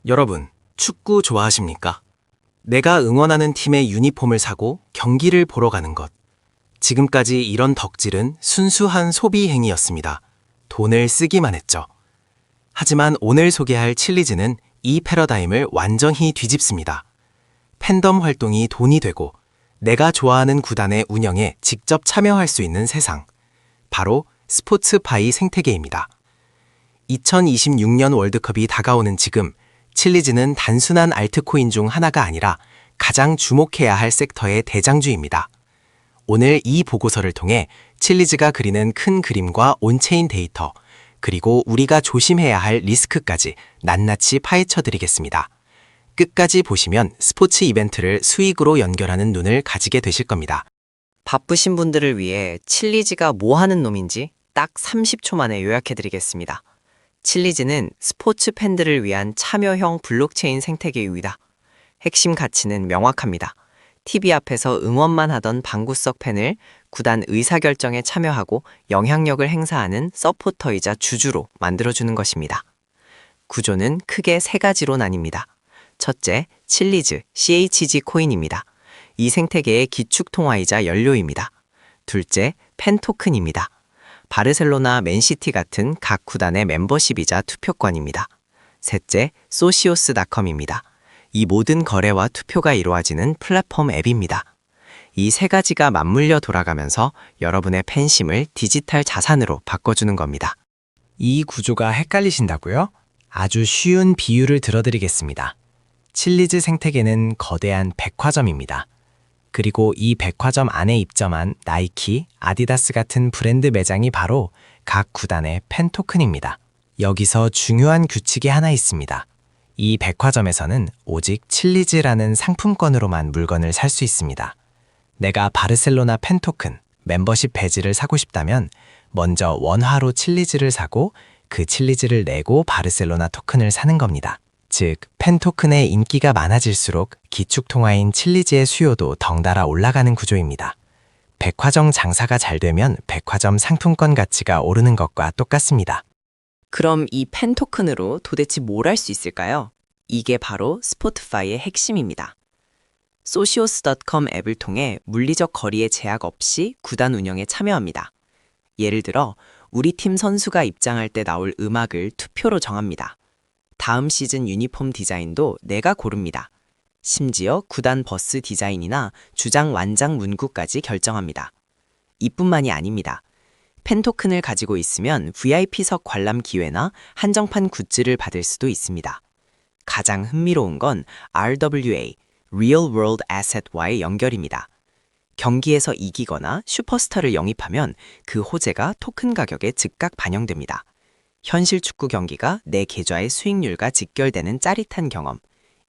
여러분, 축구 좋아하십니까? 내가 응원하는 팀의 유니폼을 사고 경기를 보러 가는 것. 지금까지 이런 덕질은 순수한 소비 행위였습니다. 돈을 쓰기만 했죠. 하지만 오늘 소개할 칠리즈는 이 패러다임을 완전히 뒤집습니다. 팬덤 활동이 돈이 되고 내가 좋아하는 구단의 운영에 직접 참여할 수 있는 세상. 바로 스포츠파이 생태계입니다. 2026년 월드컵이 다가오는 지금 칠리즈는 단순한 알트코인 중 하나가 아니라 가장 주목해야 할 섹터의 대장주입니다. 오늘 이 보고서를 통해 칠리즈가 그리는 큰 그림과 온체인 데이터, 그리고 우리가 조심해야 할 리스크까지 낱낱이 파헤쳐 드리겠습니다. 끝까지 보시면 스포츠 이벤트를 수익으로 연결하는 눈을 가지게 되실 겁니다. 바쁘신 분들을 위해 칠리즈가 뭐 하는 놈인지 딱 30초 만에 요약해드리겠습니다. 칠리즈는 스포츠 팬들을 위한 참여형 블록체인 생태계입니다. 핵심 가치는 명확합니다. TV 앞에서 응원만 하던 방구석 팬을 구단 의사결정에 참여하고 영향력을 행사하는 서포터이자 주주로 만들어주는 것입니다. 구조는 크게 세 가지로 나뉩니다. 첫째, 칠리즈, CHG 코인입니다. 이 생태계의 기축통화이자 연료입니다. 둘째, 팬토큰입니다. 바르셀로나, 맨시티 같은 각 구단의 멤버십이자 투표권입니다. 셋째, 소시오스닷컴입니다. 이 모든 거래와 투표가 이루어지는 플랫폼 앱입니다. 이 세 가지가 맞물려 돌아가면서 여러분의 팬심을 디지털 자산으로 바꿔주는 겁니다. 이 구조가 헷갈리신다고요? 아주 쉬운 비유를 들어드리겠습니다. 칠리즈 생태계는 거대한 백화점입니다. 그리고 이 백화점 안에 입점한 나이키, 아디다스 같은 브랜드 매장이 바로 각 구단의 팬토큰입니다. 여기서 중요한 규칙이 하나 있습니다. 이 백화점에서는 오직 칠리즈라는 상품권으로만 물건을 살 수 있습니다. 내가 바르셀로나 팬토큰, 멤버십 배지를 사고 싶다면 먼저 원화로 칠리즈를 사고 그 칠리즈를 내고 바르셀로나 토큰을 사는 겁니다. 즉, 팬토큰의 인기가 많아질수록 기축통화인 칠리즈의 수요도 덩달아 올라가는 구조입니다. 백화점 장사가 잘 되면 백화점 상품권 가치가 오르는 것과 똑같습니다. 그럼 이 팬토큰으로 도대체 뭘 할 수 있을까요? 이게 바로 스포티파이의 핵심입니다. 소시오스.com 앱을 통해 물리적 거리의 제약 없이 구단 운영에 참여합니다. 예를 들어 우리 팀 선수가 입장할 때 나올 음악을 투표로 정합니다. 다음 시즌 유니폼 디자인도 내가 고릅니다. 심지어 구단 버스 디자인이나 주장 완장 문구까지 결정합니다. 이뿐만이 아닙니다. 팬토큰을 가지고 있으면 VIP석 관람 기회나 한정판 굿즈를 받을 수도 있습니다. 가장 흥미로운 건 RWA, Real World Asset와의 연결입니다. 경기에서 이기거나 슈퍼스타를 영입하면 그 호재가 토큰 가격에 즉각 반영됩니다. 현실 축구 경기가 내 계좌의 수익률과 직결되는 짜릿한 경험.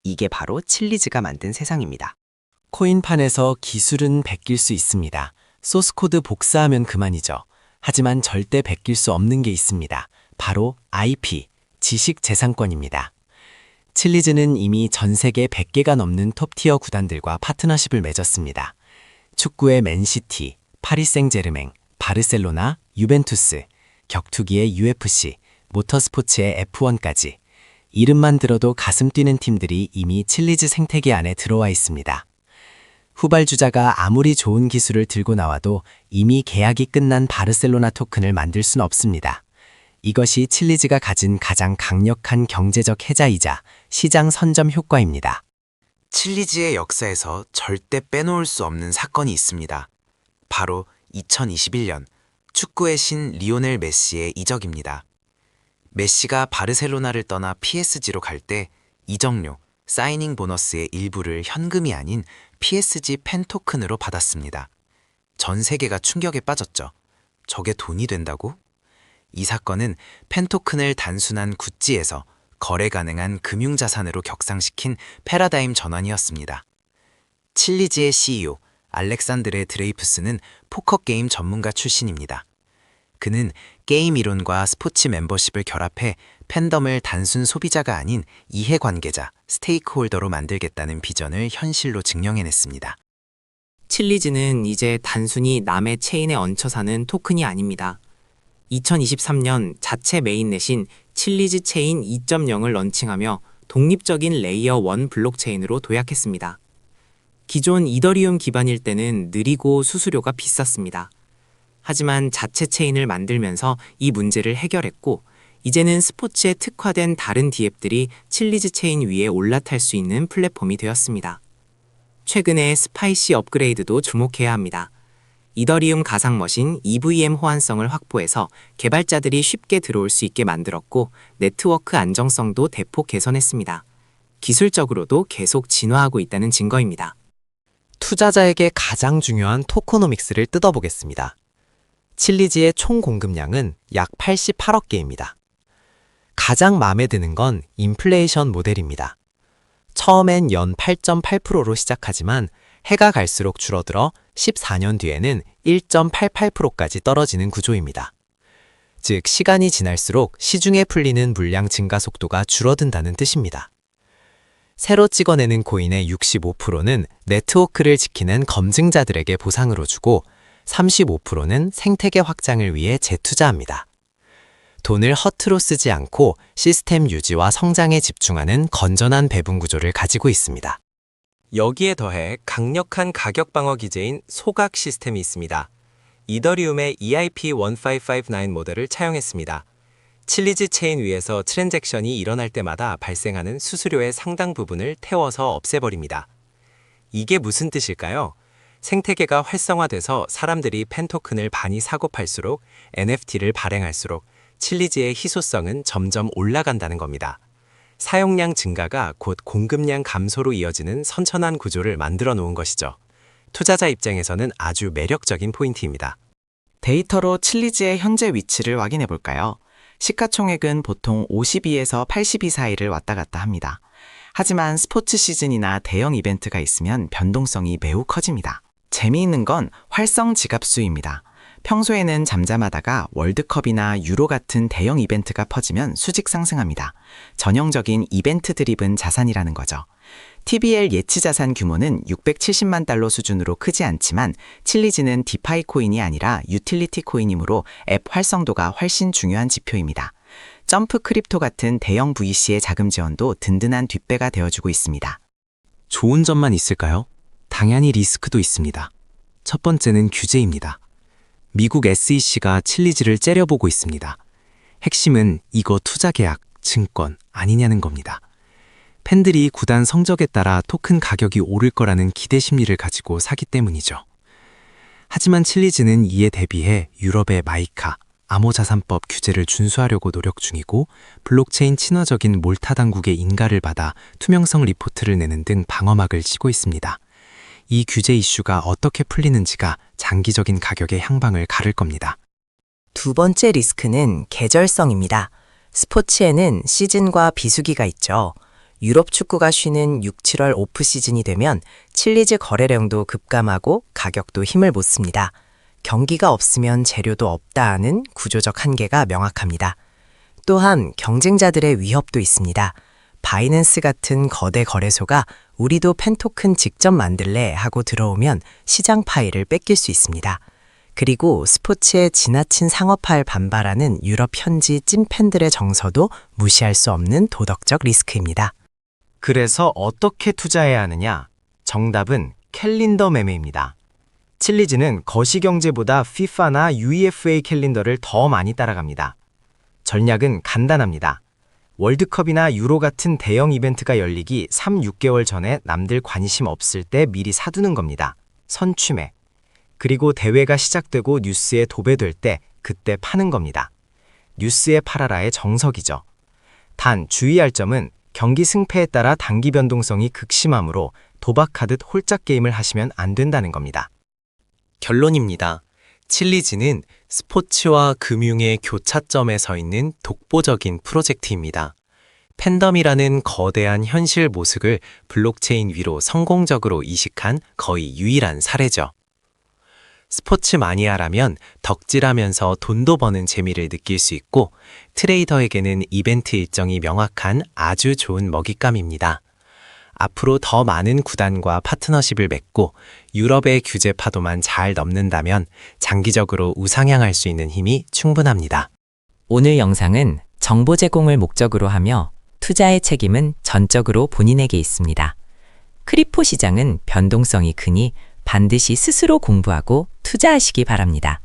이게 바로 칠리즈가 만든 세상입니다. 코인판에서 기술은 베낄 수 있습니다. 소스코드 복사하면 그만이죠. 하지만 절대 베낄 수 없는 게 있습니다. 바로 IP, 지식재산권입니다. 칠리즈는 이미 전 세계 100개가 넘는 톱티어 구단들과 파트너십을 맺었습니다. 축구의 맨시티, 파리 생제르맹, 바르셀로나, 유벤투스, 격투기의 UFC, 모터스포츠의 F1까지 이름만 들어도 가슴 뛰는 팀들이 이미 칠리즈 생태계 안에 들어와 있습니다. 후발주자가 아무리 좋은 기술을 들고 나와도 이미 계약이 끝난 바르셀로나 토큰을 만들 수는 없습니다. 이것이 칠리즈가 가진 가장 강력한 경제적 해자이자 시장 선점 효과입니다. 칠리즈의 역사에서 절대 빼놓을 수 없는 사건이 있습니다. 바로 2021년 축구의 신 리오넬 메시의 이적입니다. 메시가 바르셀로나를 떠나 PSG로 갈 때 이적료, 사이닝 보너스의 일부를 현금이 아닌 PSG 팬토큰으로 받았습니다. 전 세계가 충격에 빠졌죠. 저게 돈이 된다고? 이 사건은 팬토큰을 단순한 굿즈에서 거래 가능한 금융자산으로 격상시킨 패러다임 전환이었습니다. 칠리즈의 CEO 알렉산드레 드레이프스는 포커게임 전문가 출신입니다. 그는 게임 이론과 스포츠 멤버십을 결합해 팬덤을 단순 소비자가 아닌 이해관계자, 스테이크홀더로 만들겠다는 비전을 현실로 증명해냈습니다. 칠리즈는 이제 단순히 남의 체인에 얹혀 사는 토큰이 아닙니다. 2023년 자체 메인넷인 칠리즈 체인 2.0을 런칭하며 독립적인 레이어 1 블록체인으로 도약했습니다. 기존 이더리움 기반일 때는 느리고 수수료가 비쌌습니다. 하지만 자체 체인을 만들면서 이 문제를 해결했고, 이제는 스포츠에 특화된 다른 디앱들이 칠리즈 체인 위에 올라탈 수 있는 플랫폼이 되었습니다. 최근에 스파이시 업그레이드도 주목해야 합니다. 이더리움 가상 머신 EVM 호환성을 확보해서 개발자들이 쉽게 들어올 수 있게 만들었고, 네트워크 안정성도 대폭 개선했습니다. 기술적으로도 계속 진화하고 있다는 증거입니다. 투자자에게 가장 중요한 토코노믹스를 뜯어보겠습니다. 칠리즈의 총 공급량은 약 88억 개입니다. 가장 마음에 드는 건 인플레이션 모델입니다. 처음엔 연 8.8%로 시작하지만 해가 갈수록 줄어들어 14년 뒤에는 1.88%까지 떨어지는 구조입니다. 즉, 시간이 지날수록 시중에 풀리는 물량 증가 속도가 줄어든다는 뜻입니다. 새로 찍어내는 코인의 65%는 네트워크를 지키는 검증자들에게 보상으로 주고 35%는 생태계 확장을 위해 재투자합니다. 돈을 허투루 쓰지 않고 시스템 유지와 성장에 집중하는 건전한 배분 구조를 가지고 있습니다. 여기에 더해 강력한 가격 방어 기제인 소각 시스템이 있습니다. 이더리움의 EIP1559 모델을 차용했습니다. 칠리즈 체인 위에서 트랜잭션이 일어날 때마다 발생하는 수수료의 상당 부분을 태워서 없애버립니다. 이게 무슨 뜻일까요? 생태계가 활성화돼서 사람들이 펜 토큰을 많이 사고 팔수록 NFT를 발행할수록 칠리즈의 희소성은 점점 올라간다는 겁니다. 사용량 증가가 곧 공급량 감소로 이어지는 선천한 구조를 만들어 놓은 것이죠. 투자자 입장에서는 아주 매력적인 포인트입니다. 데이터로 칠리즈의 현재 위치를 확인해 볼까요? 시가총액은 보통 52에서 82 사이를 왔다 갔다 합니다. 하지만 스포츠 시즌이나 대형 이벤트가 있으면 변동성이 매우 커집니다. 재미있는 건 활성 지갑수입니다. 평소에는 잠잠하다가 월드컵이나 유로 같은 대형 이벤트가 퍼지면 수직 상승합니다. 전형적인 이벤트 드리븐 자산이라는 거죠. TBL 예치 자산 규모는 670만 달러 수준으로 크지 않지만 칠리즈는 디파이 코인이 아니라 유틸리티 코인이므로 앱 활성도가 훨씬 중요한 지표입니다. 점프 크립토 같은 대형 VC의 자금 지원도 든든한 뒷배가 되어주고 있습니다. 좋은 점만 있을까요? 당연히 리스크도 있습니다. 첫 번째는 규제입니다. 미국 SEC가 칠리즈를 째려보고 있습니다. 핵심은 이거 투자 계약, 증권 아니냐는 겁니다. 팬들이 구단 성적에 따라 토큰 가격이 오를 거라는 기대 심리를 가지고 사기 때문이죠. 하지만 칠리즈는 이에 대비해 유럽의 마이카, 암호자산법 규제를 준수하려고 노력 중이고 블록체인 친화적인 몰타 당국의 인가를 받아 투명성 리포트를 내는 등 방어막을 치고 있습니다. 이 규제 이슈가 어떻게 풀리는지가 장기적인 가격의 향방을 가를 겁니다. 두 번째 리스크는 계절성입니다. 스포츠에는 시즌과 비수기가 있죠. 유럽 축구가 쉬는 6, 7월 오프 시즌이 되면 칠리즈 거래량도 급감하고 가격도 힘을 못 씁니다. 경기가 없으면 재료도 없다 하는 구조적 한계가 명확합니다. 또한 경쟁자들의 위협도 있습니다. 바이낸스 같은 거대 거래소가 우리도 펜토큰 직접 만들래 하고 들어오면 시장 파일을 뺏길 수 있습니다. 그리고 스포츠에 지나친 상업화를 반발하는 유럽 현지 찐팬들의 정서도 무시할 수 없는 도덕적 리스크입니다. 그래서 어떻게 투자해야 하느냐? 정답은 캘린더 매매입니다. 칠리즈는 거시경제보다 FIFA나 UEFA 캘린더를 더 많이 따라갑니다. 전략은 간단합니다. 월드컵이나 유로 같은 대형 이벤트가 열리기 3, 6개월 전에 남들 관심 없을 때 미리 사두는 겁니다. 선취매. 그리고 대회가 시작되고 뉴스에 도배될 때 그때 파는 겁니다. 뉴스에 팔아라의 정석이죠. 단 주의할 점은 경기 승패에 따라 단기 변동성이 극심하므로 도박하듯 홀짝 게임을 하시면 안 된다는 겁니다. 결론입니다. 칠리즈는 스포츠와 금융의 교차점에 서 있는 독보적인 프로젝트입니다. 팬덤이라는 거대한 현실 모습을 블록체인 위로 성공적으로 이식한 거의 유일한 사례죠. 스포츠 마니아라면 덕질하면서 돈도 버는 재미를 느낄 수 있고 트레이더에게는 이벤트 일정이 명확한 아주 좋은 먹잇감입니다. 앞으로 더 많은 구단과 파트너십을 맺고 유럽의 규제 파도만 잘 넘는다면 장기적으로 우상향할 수 있는 힘이 충분합니다. 오늘 영상은 정보 제공을 목적으로 하며 투자의 책임은 전적으로 본인에게 있습니다. 크리포 시장은 변동성이 크니 반드시 스스로 공부하고 투자하시기 바랍니다.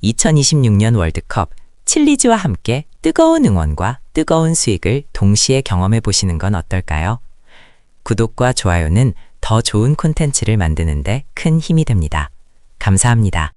2026년 월드컵 칠리즈와 함께 뜨거운 응원과 뜨거운 수익을 동시에 경험해 보시는 건 어떨까요? 구독과 좋아요는 더 좋은 콘텐츠를 만드는데 큰 힘이 됩니다. 감사합니다.